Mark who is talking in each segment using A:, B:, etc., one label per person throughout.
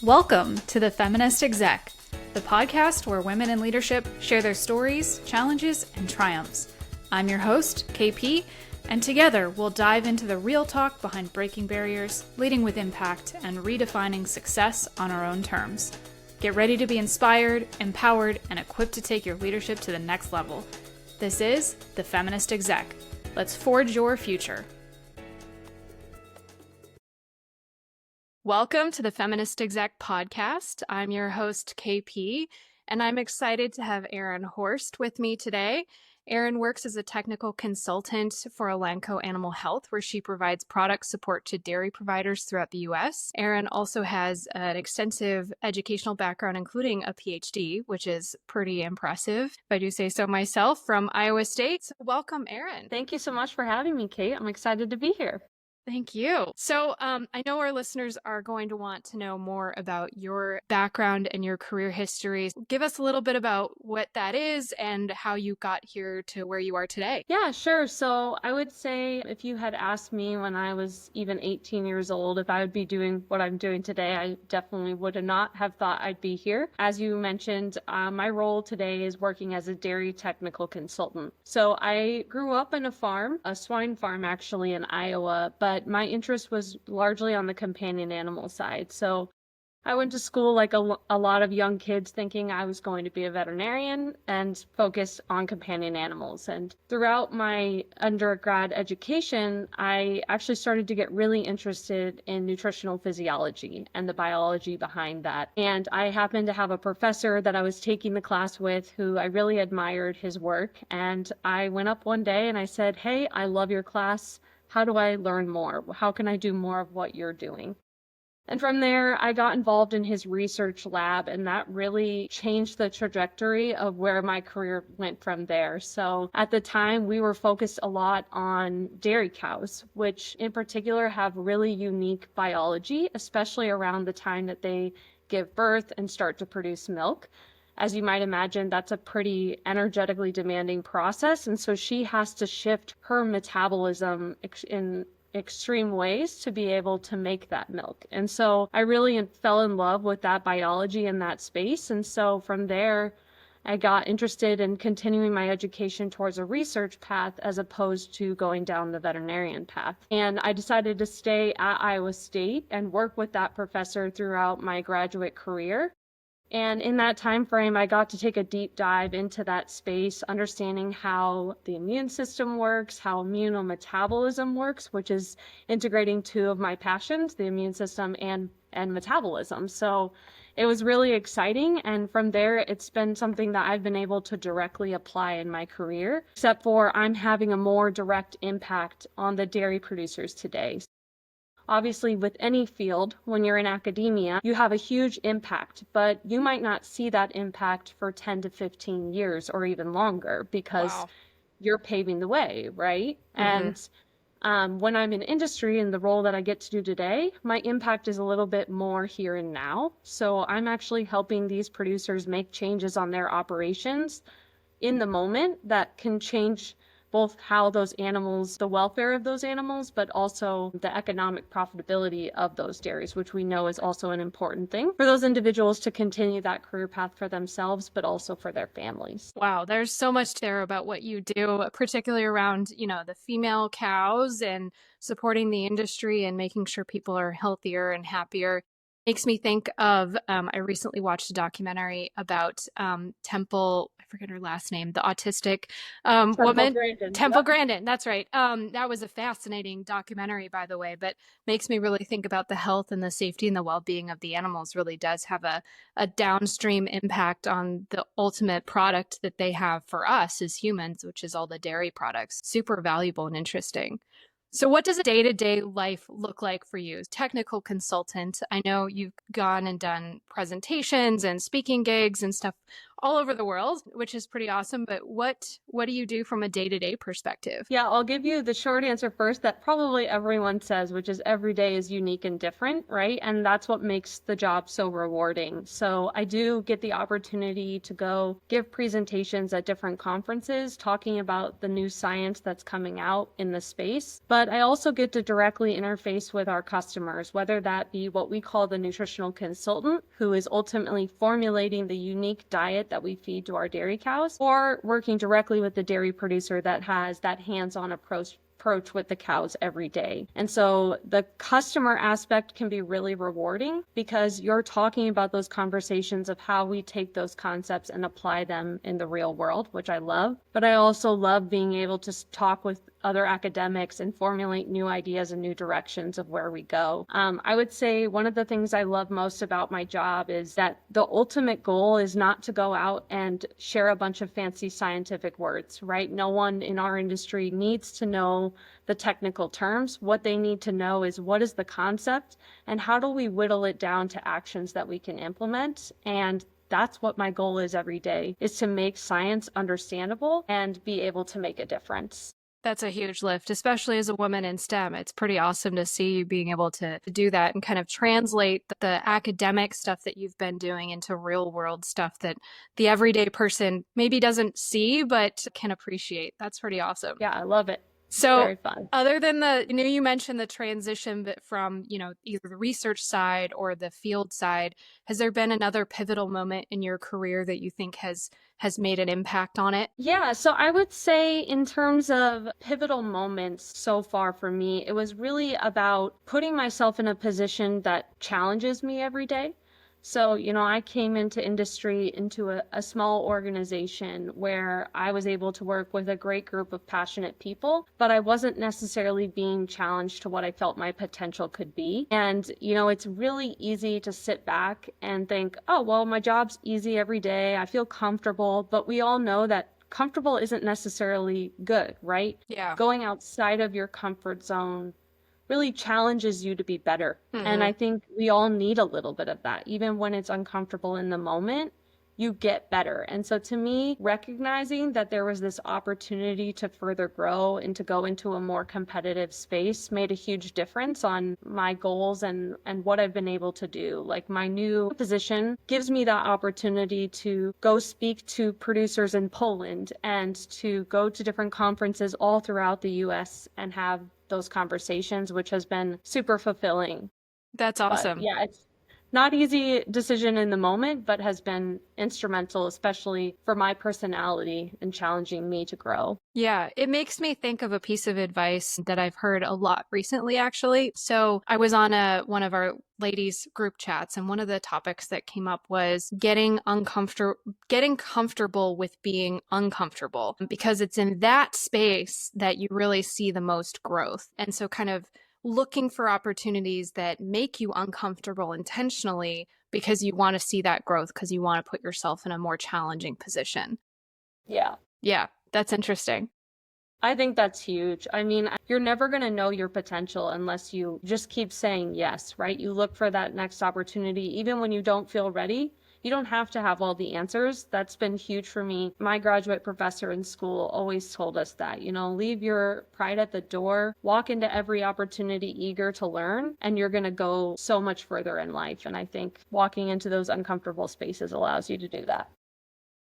A: Welcome to the Feminist Exec, the podcast where women in leadership share their stories, challenges, and triumphs. I'm your host, KP, and together we'll dive into the real talk behind breaking barriers, leading with impact, and redefining success on our own terms. Get ready to be inspired, empowered, and equipped to take your leadership to the next level. This is the Feminist Exec. Let's forge your future. Welcome to the Feminist Exec podcast. I'm your host, KP, and I'm excited to have Erin Horst with me today. Erin works as a technical consultant for Elanco Animal Health, where she provides product support to dairy providers throughout the U.S. Erin also has an extensive educational background, including a PhD, which is pretty impressive, if I do say so myself, from Iowa State. Welcome, Erin.
B: Thank you so much for having me, Kate. I'm excited to be here.
A: Thank you. So I know our listeners are going to want to know more about your background and your career history. Give us a little bit about what that is and how you got here to where you are today.
B: Yeah, sure. So I would say if you had asked me when I was even 18 years old if I would be doing what I'm doing today, I definitely would not have thought I'd be here. As you mentioned, my role today is working as a dairy technical consultant. So I grew up in a swine farm actually in Iowa, but my interest was largely on the companion animal side. So I went to school like a lot of young kids thinking I was going to be a veterinarian and focus on companion animals. And throughout my undergrad education, I actually started to get really interested in nutritional physiology and the biology behind that. And I happened to have a professor that I was taking the class with who I really admired his work. And I went up one day and I said, "Hey, I love your class. How do I learn more? How can I do more of what you're doing?" And from there, I got involved in his research lab, and that really changed the trajectory of where my career went from there. So at the time, we were focused a lot on dairy cows, which in particular have really unique biology, especially around the time that they give birth and start to produce milk. As you might imagine, that's a pretty energetically demanding process. And so she has to shift her metabolism in extreme ways to be able to make that milk. And so I really fell in love with that biology in that space. And so from there, I got interested in continuing my education towards a research path as opposed to going down the veterinarian path. And I decided to stay at Iowa State and work with that professor throughout my graduate career. And in that time frame, I got to take a deep dive into that space, understanding how the immune system works, how immunometabolism works, which is integrating two of my passions, the immune system and metabolism. So it was really exciting. And from there, it's been something that I've been able to directly apply in my career, except for I'm having a more direct impact on the dairy producers today. Obviously, with any field, when you're in academia, you have a huge impact, but you might not see that impact for 10 to 15 years or even longer because you're paving the way, right? Mm-hmm. And when I'm in industry and the role that I get to do today, my impact is a little bit more here and now. So I'm actually helping these producers make changes on their operations in the moment that can change both how those animals, the welfare of those animals, but also the economic profitability of those dairies, which we know is also an important thing for those individuals to continue that career path for themselves, but also for their families.
A: Wow, there's so much there about what you do, particularly around, the female cows and supporting the industry and making sure people are healthier and happier. Makes me think of, I recently watched a documentary about Temple, I forget her last name, the autistic woman.
B: Grandin.
A: Temple
B: Yep.
A: Grandin, that's right. That was a fascinating documentary, by the way, but makes me really think about the health and the safety and the well-being of the animals really does have a downstream impact on the ultimate product that they have for us as humans, which is all the dairy products. Super valuable and interesting. So what does a day-to-day life look like for you? Technical consultant. I know you've gone and done presentations and speaking gigs and stuff all over the world, which is pretty awesome. But what do you do from a day-to-day perspective?
B: Yeah, I'll give you the short answer first that probably everyone says, which is every day is unique and different, right? And that's what makes the job so rewarding. So I do get the opportunity to go give presentations at different conferences talking about the new science that's coming out in the space. But I also get to directly interface with our customers, whether that be what we call the nutritional consultant, who is ultimately formulating the unique diet that we feed to our dairy cows, or working directly with the dairy producer that has that hands-on approach with the cows every day. And so the customer aspect can be really rewarding because you're talking about those conversations of how we take those concepts and apply them in the real world, which I love. But I also love being able to talk with other academics and formulate new ideas and new directions of where we go. I would say one of the things I love most about my job is that the ultimate goal is not to go out and share a bunch of fancy scientific words, right? No one in our industry needs to know the technical terms. What they need to know is what is the concept and how do we whittle it down to actions that we can implement. And that's what my goal is every day, is to make science understandable and be able to make a difference.
A: That's a huge lift, especially as a woman in STEM. It's pretty awesome to see you being able to do that and kind of translate the academic stuff that you've been doing into real world stuff that the everyday person maybe doesn't see, but can appreciate. That's pretty awesome.
B: Yeah, I love it.
A: So
B: very fun.
A: Other than you mentioned the transition from, either the research side or the field side, has there been another pivotal moment in your career that you think has made an impact on it?
B: Yeah, so I would say in terms of pivotal moments so far for me, it was really about putting myself in a position that challenges me every day. So, I came into industry into a small organization where I was able to work with a great group of passionate people, but I wasn't necessarily being challenged to what I felt my potential could be. And, it's really easy to sit back and think, oh, well, my job's easy every day. I feel comfortable, but we all know that comfortable isn't necessarily good, right?
A: Yeah.
B: Going outside of your comfort zone really challenges you to be better.
A: Mm-hmm.
B: And I think we all need a little bit of that. Even when it's uncomfortable in the moment, you get better. And so to me, recognizing that there was this opportunity to further grow and to go into a more competitive space made a huge difference on my goals and what I've been able to do. Like my new position gives me that opportunity to go speak to producers in Poland and to go to different conferences all throughout the US and have those conversations, which has been super fulfilling.
A: That's awesome.
B: But yeah, it's not easy decision in the moment, but has been instrumental, especially for my personality and challenging me to grow.
A: Yeah, it makes me think of a piece of advice that I've heard a lot recently, actually. So I was on one of our ladies group chats, and one of the topics that came up was getting comfortable with being uncomfortable, because it's in that space that you really see the most growth. And so kind of looking for opportunities that make you uncomfortable intentionally because you want to see that growth, because you want to put yourself in a more challenging position.
B: Yeah.
A: Yeah, that's interesting.
B: I think that's huge. I mean, you're never going to know your potential unless you just keep saying yes, right? You look for that next opportunity, even when you don't feel ready. You don't have to have all the answers. That's been huge for me. My graduate professor in school always told us that, leave your pride at the door, walk into every opportunity eager to learn, and you're going to go so much further in life. And I think walking into those uncomfortable spaces allows you to do that.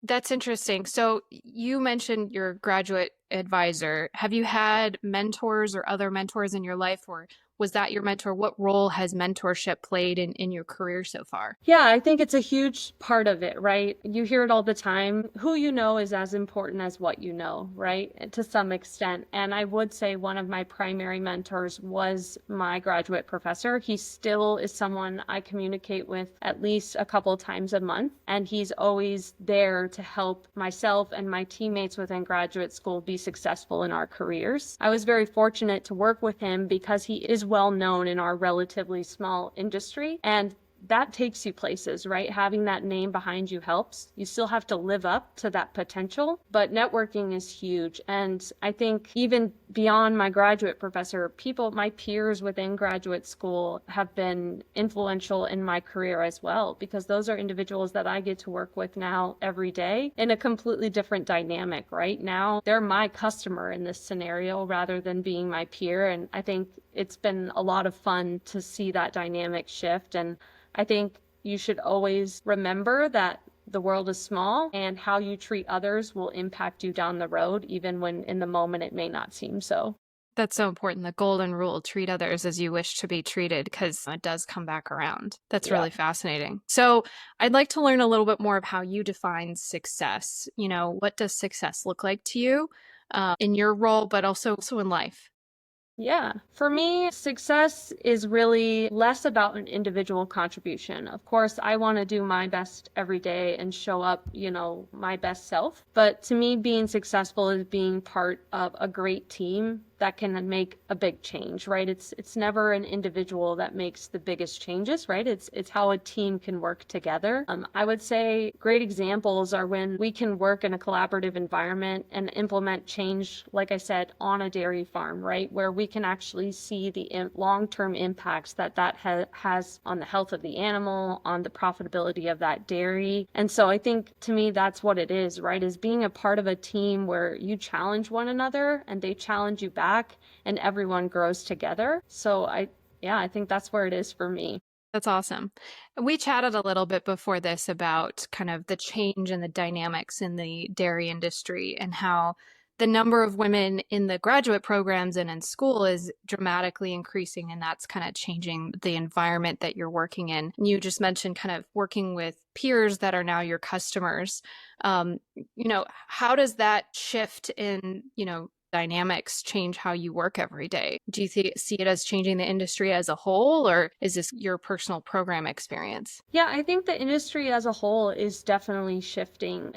A: That's interesting. So you mentioned your graduate advisor. Have you had mentors or other mentors in your life, or was that your mentor? What role has mentorship played in your career so far?
B: Yeah, I think it's a huge part of it, right? You hear it all the time. Who you know is as important as what you know, right? To some extent. And I would say one of my primary mentors was my graduate professor. He still is someone I communicate with at least a couple times a month. And he's always there to help myself and my teammates within graduate school be successful in our careers. I was very fortunate to work with him because he is well known in our relatively small industry. And that takes you places, right? Having that name behind you helps. You still have to live up to that potential, but networking is huge. And I think even beyond my graduate professor, my peers within graduate school have been influential in my career as well, because those are individuals that I get to work with now every day in a completely different dynamic, right? Now they're my customer in this scenario rather than being my peer. And I think it's been a lot of fun to see that dynamic shift. And I think you should always remember that the world is small and how you treat others will impact you down the road, even when in the moment it may not seem so.
A: That's so important. The golden rule, treat others as you wish to be treated, because it does come back around. That's really fascinating. So I'd like to learn a little bit more of how you define success. What does success look like to you in your role, but also in life?
B: Yeah. For me, success is really less about an individual contribution. Of course, I want to do my best every day and show up, my best self. But to me, being successful is being part of a great team that can make a big change, right? It's never an individual that makes the biggest changes, right? It's how a team can work together. I would say great examples are when we can work in a collaborative environment and implement change, like I said, on a dairy farm, right? Where we can actually see the long-term impacts that has on the health of the animal, on the profitability of that dairy. And so I think to me, that's what it is, right? Is being a part of a team where you challenge one another and they challenge you back, and everyone grows together. So I think that's where it is for me.
A: That's awesome. We chatted a little bit before this about kind of the change and the dynamics in the dairy industry and how the number of women in the graduate programs and in school is dramatically increasing, and that's kind of changing the environment that you're working in. You just mentioned kind of working with peers that are now your customers. How does that shift in, dynamics change how you work every day? Do you see it as changing the industry as a whole, or is this your personal program experience?
B: Yeah, I think the industry as a whole is definitely shifting.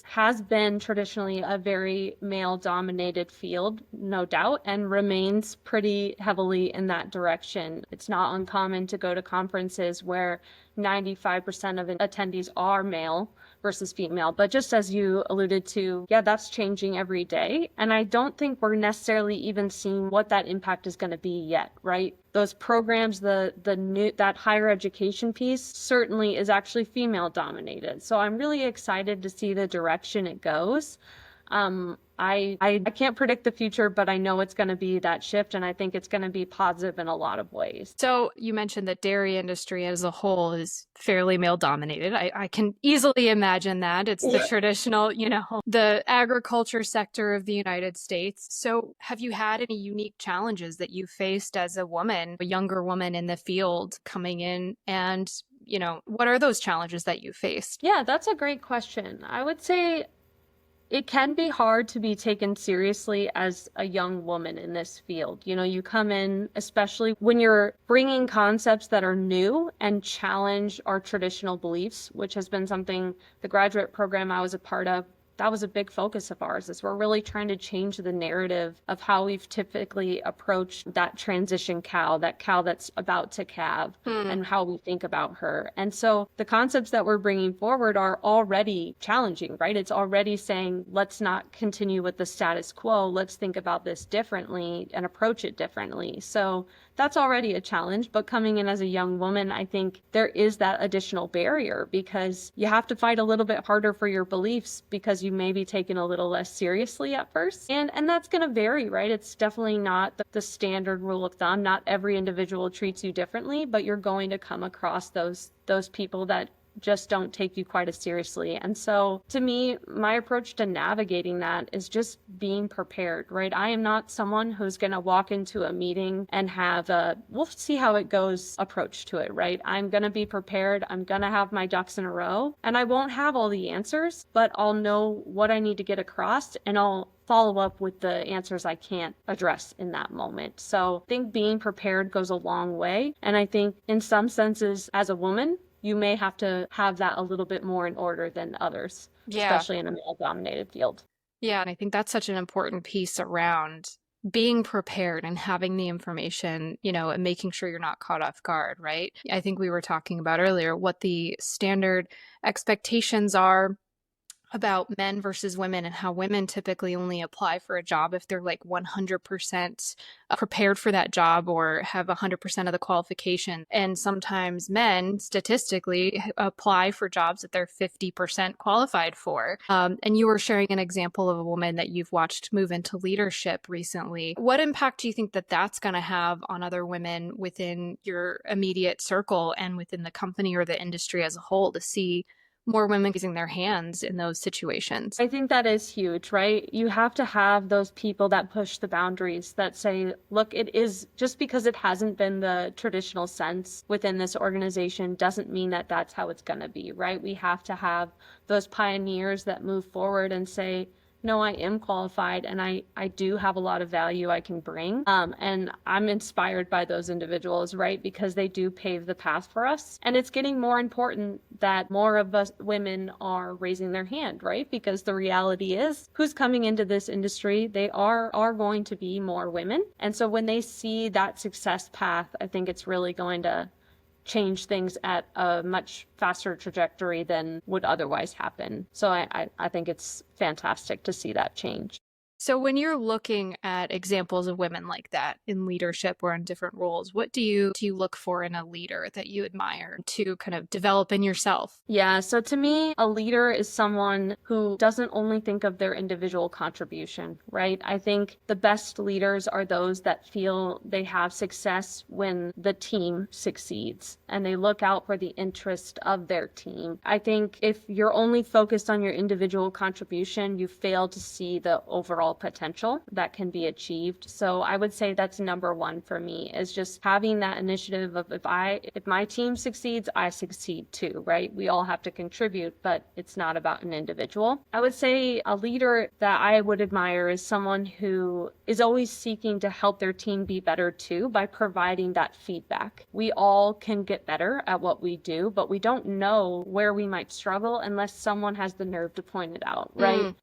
B: Has been traditionally a very male dominated field, no doubt, and remains pretty heavily in that direction. It's not uncommon to go to conferences where 95% of attendees are male versus female. But just as you alluded to, that's changing every day. And I don't think we're necessarily even seeing what that impact is going to be yet, right? Those programs, that higher education piece certainly is actually female dominated. So I'm really excited to see the direction it goes. I can't predict the future, but I know it's going to be that shift, and I think it's going to be positive in a lot of ways.
A: So you mentioned that dairy industry as a whole is fairly male dominated. I can easily imagine that. It's the traditional, the agriculture sector of the United States. So have you had any unique challenges that you faced as a woman, a younger woman in the field coming in? And, what are those challenges that you faced?
B: Yeah, that's a great question. I would say it can be hard to be taken seriously as a young woman in this field. You come in, especially when you're bringing concepts that are new and challenge our traditional beliefs, which has been something the graduate program I was a part of, that was a big focus of ours, is we're really trying to change the narrative of how we've typically approached that transition cow, that cow that's about to calve, and how we think about her. And so the concepts that we're bringing forward are already challenging, right? It's already saying, let's not continue with the status quo. Let's think about this differently and approach it differently. So that's already a challenge. But coming in as a young woman, I think there is that additional barrier, because you have to fight a little bit harder for your beliefs, because you may be taken a little less seriously at first. And that's going to vary, right? It's definitely not the standard rule of thumb. Not every individual treats you differently, but you're going to come across those people that just don't take you quite as seriously. And so to me, my approach to navigating that is just being prepared, right? I am not someone who's going to walk into a meeting and have we'll see how it goes approach to it, right? I'm going to be prepared. I'm going to have my ducks in a row, and I won't have all the answers, but I'll know what I need to get across, and I'll follow up with the answers I can't address in that moment. So I think being prepared goes a long way. And I think in some senses, as a woman, you may have to have that a little bit more in order than others, especially in a male-dominated field.
A: Yeah, and I think that's such an important piece around being prepared and having the information, and making sure you're not caught off guard, right? I think we were talking about earlier what the standard expectations are about men versus women and how women typically only apply for a job if they're like 100% prepared for that job or have 100% of the qualification. And sometimes men statistically apply for jobs that they're 50% qualified for. And you were sharing an example of a woman that you've watched move into leadership recently. What impact do you think that that's going to have on other women within your immediate circle and within the company or the industry as a whole to see more women using their hands in those situations?
B: I think that is huge, right? You have to have those people that push the boundaries, that say, look, it is just because it hasn't been the traditional sense within this organization doesn't mean that that's how it's going to be, right? We have to have those pioneers that move forward and say, no, I am qualified and I do have a lot of value I can bring. And I'm inspired by those individuals, right? Because they do pave the path for us. And it's getting more important that more of us women are raising their hand, right? Because the reality is who's coming into this industry, they are going to be more women. And so when they see that success path, I think it's really going to change things at a much faster trajectory than would otherwise happen. So I think it's fantastic to see that change.
A: So when you're looking at examples of women like that in leadership or in different roles, what do you look for in a leader that you admire to kind of develop in yourself?
B: Yeah, so to me, a leader is someone who doesn't only think of their individual contribution, right? I think the best leaders are those that feel they have success when the team succeeds and they look out for the interest of their team. I think if you're only focused on your individual contribution, you fail to see the overall potential that can be achieved. So I would say that's number one for me, is just having that initiative of if my team succeeds, I succeed too, right? We all have to contribute, but it's not about an individual. I would say a leader that I would admire is someone who is always seeking to help their team be better too by providing that feedback. We all can get better at what we do, but we don't know where we might struggle unless someone has the nerve to point it out, right?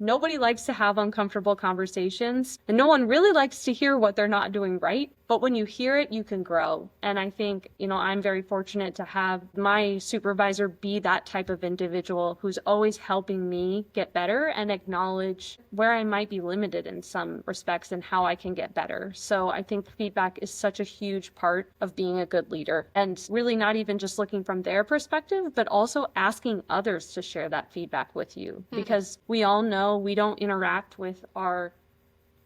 B: Nobody likes to have uncomfortable conversations, and no one really likes to hear what they're not doing right. But when you hear it, you can grow. And I think, I'm very fortunate to have my supervisor be that type of individual who's always helping me get better and acknowledge where I might be limited in some respects and how I can get better. So I think feedback is such a huge part of being a good leader, and really not even just looking from their perspective, but also asking others to share that feedback with you. Because we all know we don't interact with our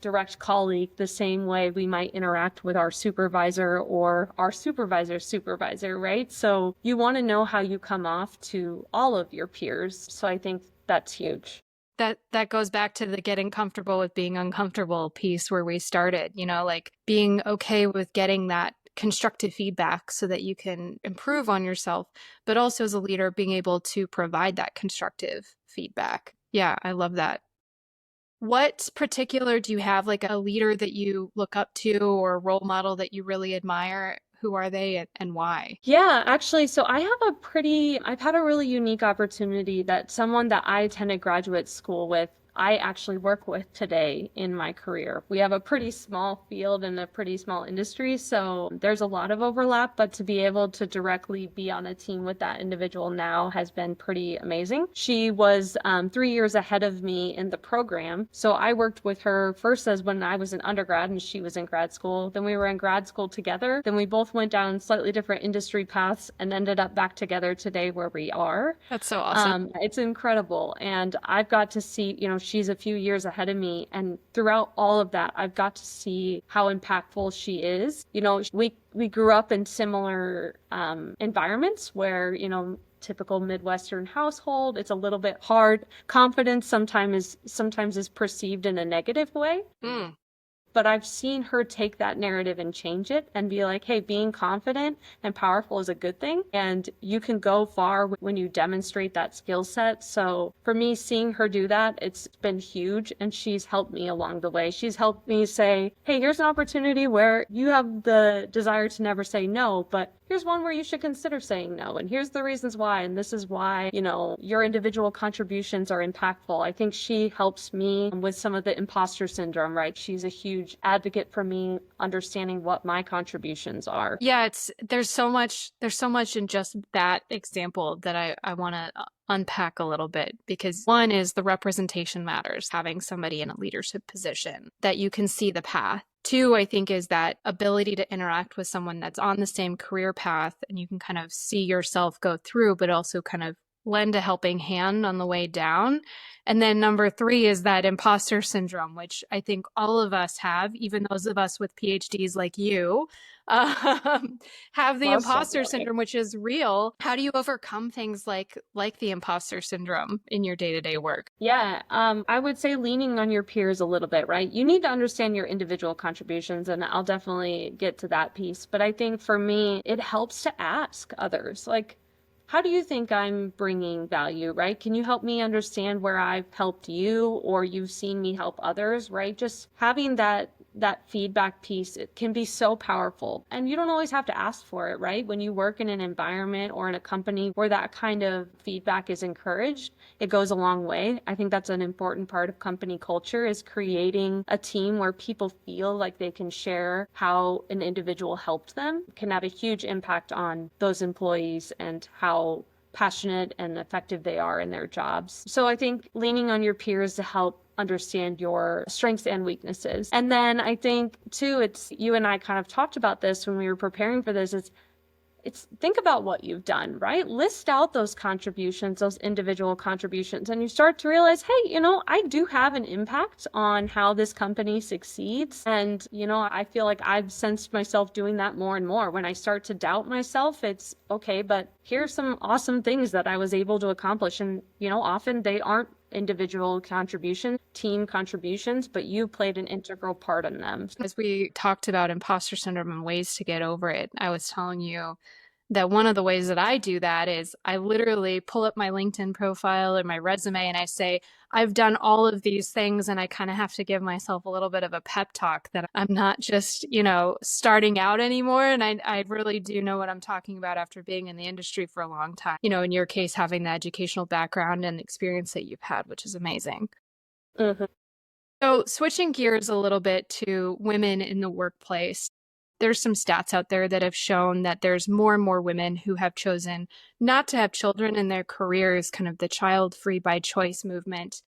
B: direct colleague the same way we might interact with our supervisor or our supervisor's supervisor, right? So you want to know how you come off to all of your peers. So I think that's huge.
A: That goes back to the getting comfortable with being uncomfortable piece where we started, like being okay with getting that constructive feedback so that you can improve on yourself, but also as a leader, being able to provide that constructive feedback. Yeah, I love that. What particular do you have, like a leader that you look up to or a role model that you really admire? Who are they and why?
B: Yeah, actually, so I've had a really unique opportunity that someone that I attended graduate school with, I actually work with today in my career. We have a pretty small field and a pretty small industry, so there's a lot of overlap, but to be able to directly be on a team with that individual now has been pretty amazing. She was 3 years ahead of me in the program, so I worked with her first as when I was an undergrad and she was in grad school. Then we were in grad school together. Then we both went down slightly different industry paths and ended up back together today where we are.
A: That's so awesome.
B: It's incredible. And I've got to see, she's a few years ahead of me. And throughout all of that, I've got to see how impactful she is. We grew up in similar environments where, typical Midwestern household, it's a little bit hard. Confidence sometimes is perceived in a negative way. but I've seen her take that narrative and change it and be like, hey, being confident and powerful is a good thing. And you can go far when you demonstrate that skill set. So for me, seeing her do that, it's been huge. And she's helped me along the way. She's helped me say, hey, here's an opportunity where you have the desire to never say no, but here's one where you should consider saying no. And here's the reasons why. And this is why, your individual contributions are impactful. I think she helps me with some of the imposter syndrome, right? She's a huge advocate for me understanding what my contributions are.
A: Yeah, there's so much in just that example that I want to unpack a little bit, because one is the representation matters, having somebody in a leadership position that you can see the path. Two, I think, is that ability to interact with someone that's on the same career path and you can kind of see yourself go through, but also kind of lend a helping hand on the way down. And then number three is that imposter syndrome, which I think all of us have, even those of us with PhDs like you, have the imposter syndrome, which is real. How do you overcome things like the imposter syndrome in your day-to-day work?
B: Yeah, I would say leaning on your peers a little bit, right? You need to understand your individual contributions, and I'll definitely get to that piece. But I think for me, it helps to ask others, like, how do you think I'm bringing value, right? Can you help me understand where I've helped you or you've seen me help others, right? Just having that feedback piece, it can be so powerful. And you don't always have to ask for it, right? When you work in an environment or in a company where that kind of feedback is encouraged, it goes a long way. I think that's an important part of company culture, is creating a team where people feel like they can share how an individual helped them. It can have a huge impact on those employees and how passionate and effective they are in their jobs. So I think leaning on your peers to help understand your strengths and weaknesses. And then I think too, it's, you and I kind of talked about this when we were preparing for this, it's think about what you've done, right? List out those contributions, those individual contributions, and you start to realize, hey, I do have an impact on how this company succeeds. And, I feel like I've sensed myself doing that more and more. When I start to doubt myself, it's okay, but here's some awesome things that I was able to accomplish. And, often they aren't individual contributions, team contributions, but you played an integral part in them.
A: As we talked about imposter syndrome and ways to get over it, I was telling you that one of the ways that I do that is I literally pull up my LinkedIn profile or my resume and I say, I've done all of these things, and I kind of have to give myself a little bit of a pep talk that I'm not just, starting out anymore. And I really do know what I'm talking about after being in the industry for a long time. In your case, having the educational background and experience that you've had, which is amazing.
B: Mm-hmm.
A: So switching gears a little bit to women in the workplace, there's some stats out there that have shown that there's more and more women who have chosen not to have children in their careers, kind of the child-free by choice movement.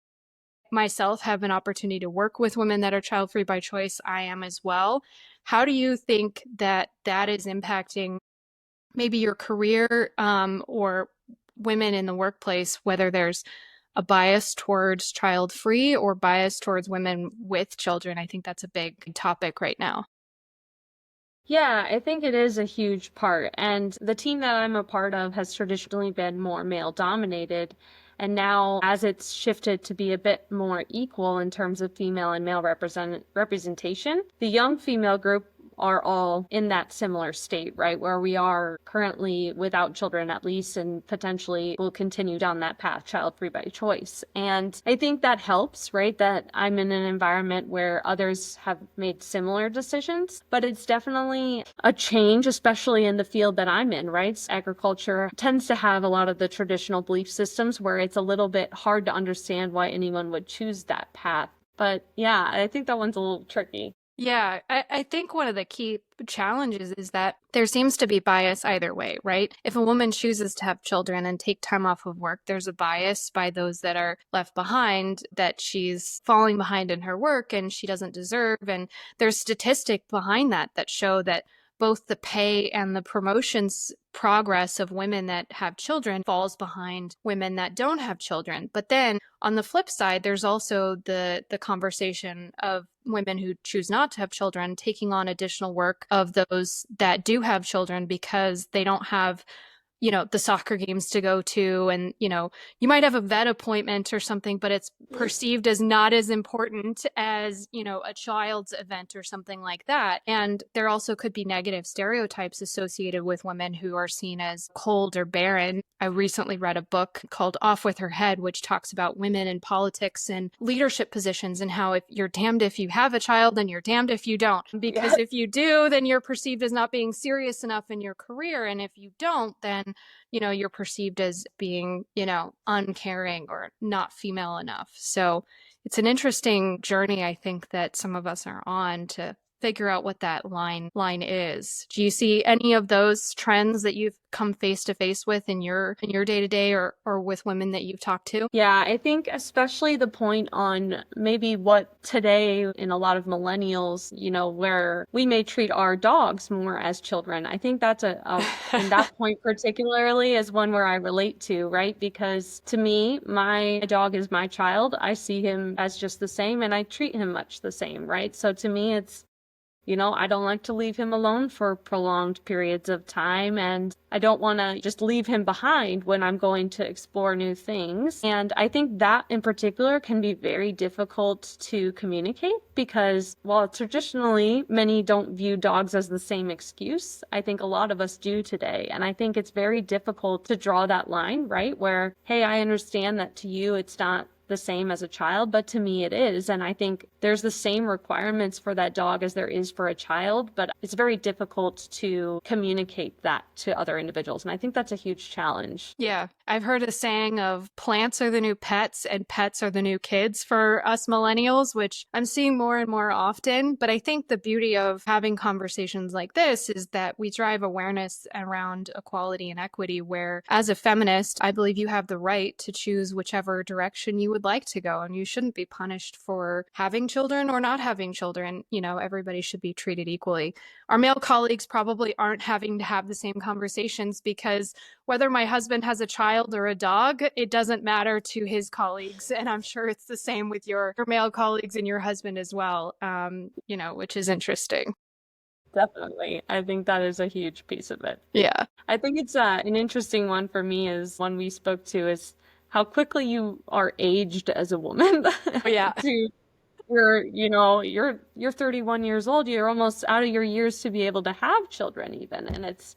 A: Myself have an opportunity to work with women that are child-free by choice. I am as well. How do you think that is impacting maybe your career or women in the workplace, whether there's a bias towards child-free or bias towards women with children? I think that's a big topic right now.
B: Yeah, I think it is a huge part. And the team that I'm a part of has traditionally been more male dominated. And now, as it's shifted to be a bit more equal in terms of female and male representation, the young female group are all in that similar state, right? Where we are currently without children, at least, and potentially will continue down that path, child-free by choice. And I think that helps, right? That I'm in an environment where others have made similar decisions, but it's definitely a change, especially in the field that I'm in, right? Agriculture tends to have a lot of the traditional belief systems where it's a little bit hard to understand why anyone would choose that path. But yeah, I think that one's a little tricky.
A: Yeah, I think one of the key challenges is that there seems to be bias either way, right? If a woman chooses to have children and take time off of work, there's a bias by those that are left behind that she's falling behind in her work and she doesn't deserve. And there's statistics behind that show that both the pay and the promotions progress of women that have children falls behind women that don't have children. But then on the flip side, there's also the conversation of women who choose not to have children taking on additional work of those that do have children because they don't have the soccer games to go to, and, you might have a vet appointment or something, but it's perceived as not as important as, a child's event or something like that. And there also could be negative stereotypes associated with women who are seen as cold or barren. I recently read a book called Off with Her Head, which talks about women in politics and leadership positions, and how if you're damned if you have a child and you're damned if you don't. Because if you do, then you're perceived as not being serious enough in your career. And if you don't, then you're perceived as being, uncaring or not female enough. So it's an interesting journey, I think, that some of us are on to figure out what that line is. Do you see any of those trends that you've come face to face with in your day-to-day or with women that you've talked to?
B: Yeah, I think especially the point on maybe what today in a lot of millennials, where we may treat our dogs more as children. I think that's and that point particularly is one where I relate to, right? Because to me, my dog is my child. I see him as just the same, and I treat him much the same, right? So to me, it's I don't like to leave him alone for prolonged periods of time, and I don't want to just leave him behind when I'm going to explore new things. And I think that in particular can be very difficult to communicate because while traditionally many don't view dogs as the same excuse, I think a lot of us do today. And I think it's very difficult to draw that line, right? Where, hey, I understand that to you it's not the same as a child, but to me it is. And I think there's the same requirements for that dog as there is for a child, but it's very difficult to communicate that to other individuals. And I think that's a huge challenge.
A: Yeah. I've heard a saying of plants are the new pets and pets are the new kids for us millennials, which I'm seeing more and more often. But I think the beauty of having conversations like this is that we drive awareness around equality and equity, where as a feminist, I believe you have the right to choose whichever direction you would like to go, and you shouldn't be punished for having children or not having children. Everybody should be treated equally. Our male colleagues probably aren't having to have the same conversations because whether my husband has a child or a dog, it doesn't matter to his colleagues. And I'm sure it's the same with your male colleagues and your husband as well, which is interesting.
B: Definitely. I think that is a huge piece of it.
A: Yeah.
B: I think it's an interesting one for me is one we spoke to is how quickly you are aged as a woman.
A: Yeah.
B: You're 31 years old. You're almost out of your years to be able to have children even. And it's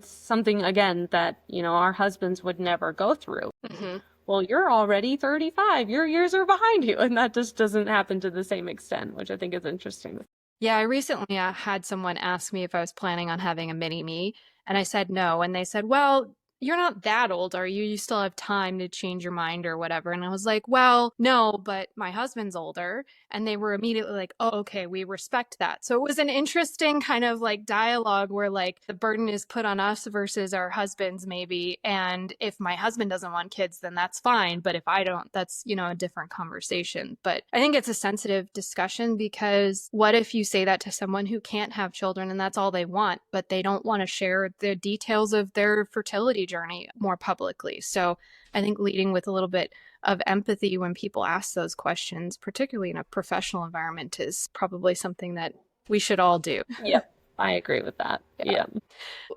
B: something, again, that, our husbands would never go through. Mm-hmm. Well, you're already 35. Your years are behind you. And that just doesn't happen to the same extent, which I think is interesting.
A: Yeah, I recently had someone ask me if I was planning on having a mini me. And I said no. And they said, well, you're not that old, are you? You still have time to change your mind or whatever. And I was like, well, no, but my husband's older. And they were immediately like, oh, okay, we respect that. So it was an interesting kind of like dialogue where like the burden is put on us versus our husbands maybe. And if my husband doesn't want kids, then that's fine. But if I don't, that's, a different conversation. But I think it's a sensitive discussion because what if you say that to someone who can't have children and that's all they want, but they don't want to share the details of their fertility journey more publicly. So I think leading with a little bit of empathy when people ask those questions, particularly in a professional environment, is probably something that we should all do.
B: Yep. I agree with that. Yeah.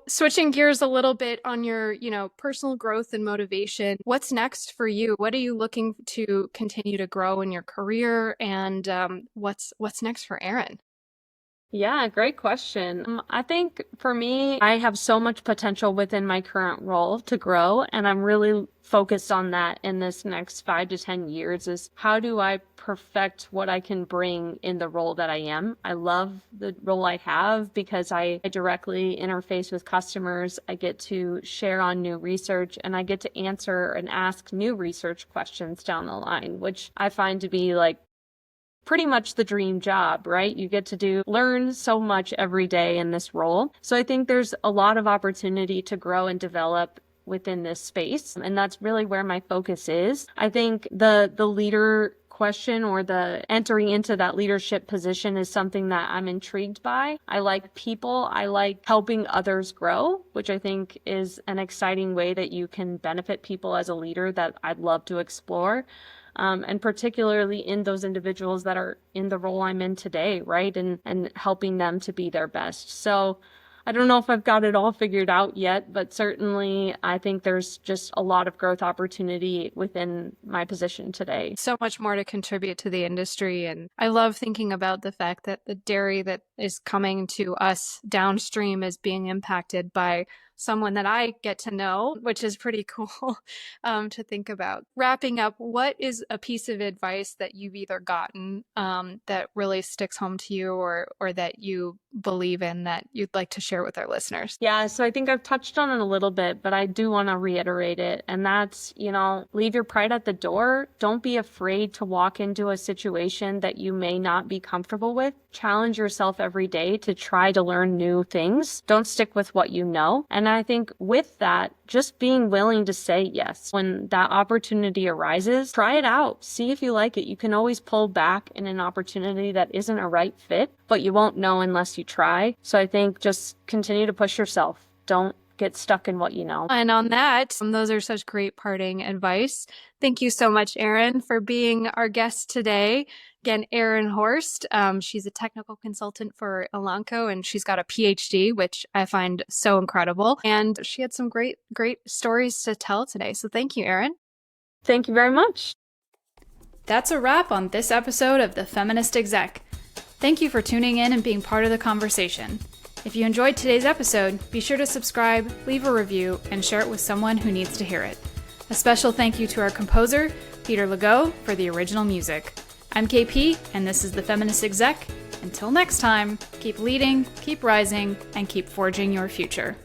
A: Switching gears a little bit on your, personal growth and motivation, what's next for you? What are you looking to continue to grow in your career? And what's next for Erin?
B: Yeah, great question. I think for me, I have so much potential within my current role to grow, and I'm really focused on that in this next 5 to 10 years is how do I perfect what I can bring in the role that I am. I love the role I have because I directly interface with customers. I get to share on new research and I get to answer and ask new research questions down the line, which I find to be like pretty much the dream job, right? You get to learn so much every day in this role. So I think there's a lot of opportunity to grow and develop within this space. And that's really where my focus is. I think the leader question or the entering into that leadership position is something that I'm intrigued by. I like people. I like helping others grow, which I think is an exciting way that you can benefit people as a leader that I'd love to explore. And particularly in those individuals that are in the role I'm in today, right? And helping them to be their best. So I don't know if I've got it all figured out yet, but certainly I think there's just a lot of growth opportunity within my position today.
A: So much more to contribute to the industry. And I love thinking about the fact that the dairy that is coming to us downstream is being impacted by someone that I get to know, which is pretty cool to think about. Wrapping up, what is a piece of advice that you've either gotten that really sticks home to you or that you believe in that you'd like to share with our listeners?
B: Yeah, so I think I've touched on it a little bit, but I do want to reiterate it. And that's, leave your pride at the door. Don't be afraid to walk into a situation that you may not be comfortable with. Challenge yourself every day to try to learn new things. Don't stick with what you know. And I think with that, just being willing to say yes. When that opportunity arises, try it out. See if you like it. You can always pull back in an opportunity that isn't a right fit, but you won't know unless you try. So I think just continue to push yourself. Don't get stuck in what you know.
A: And on that, those are such great parting advice. Thank you so much, Erin, for being our guest today. Again, Erin Horst, she's a technical consultant for Elanco, and she's got a PhD, which I find so incredible. And she had some great stories to tell today. So thank you, Erin.
B: Thank you very much.
A: That's a wrap on this episode of the Feminist Exec. Thank you for tuning in and being part of the conversation. If you enjoyed today's episode, be sure to subscribe, leave a review, and share it with someone who needs to hear it. A special thank you to our composer, Peter Legault, for the original music. I'm KP, and this is the Feminist Exec. Until next time, keep leading, keep rising, and keep forging your future.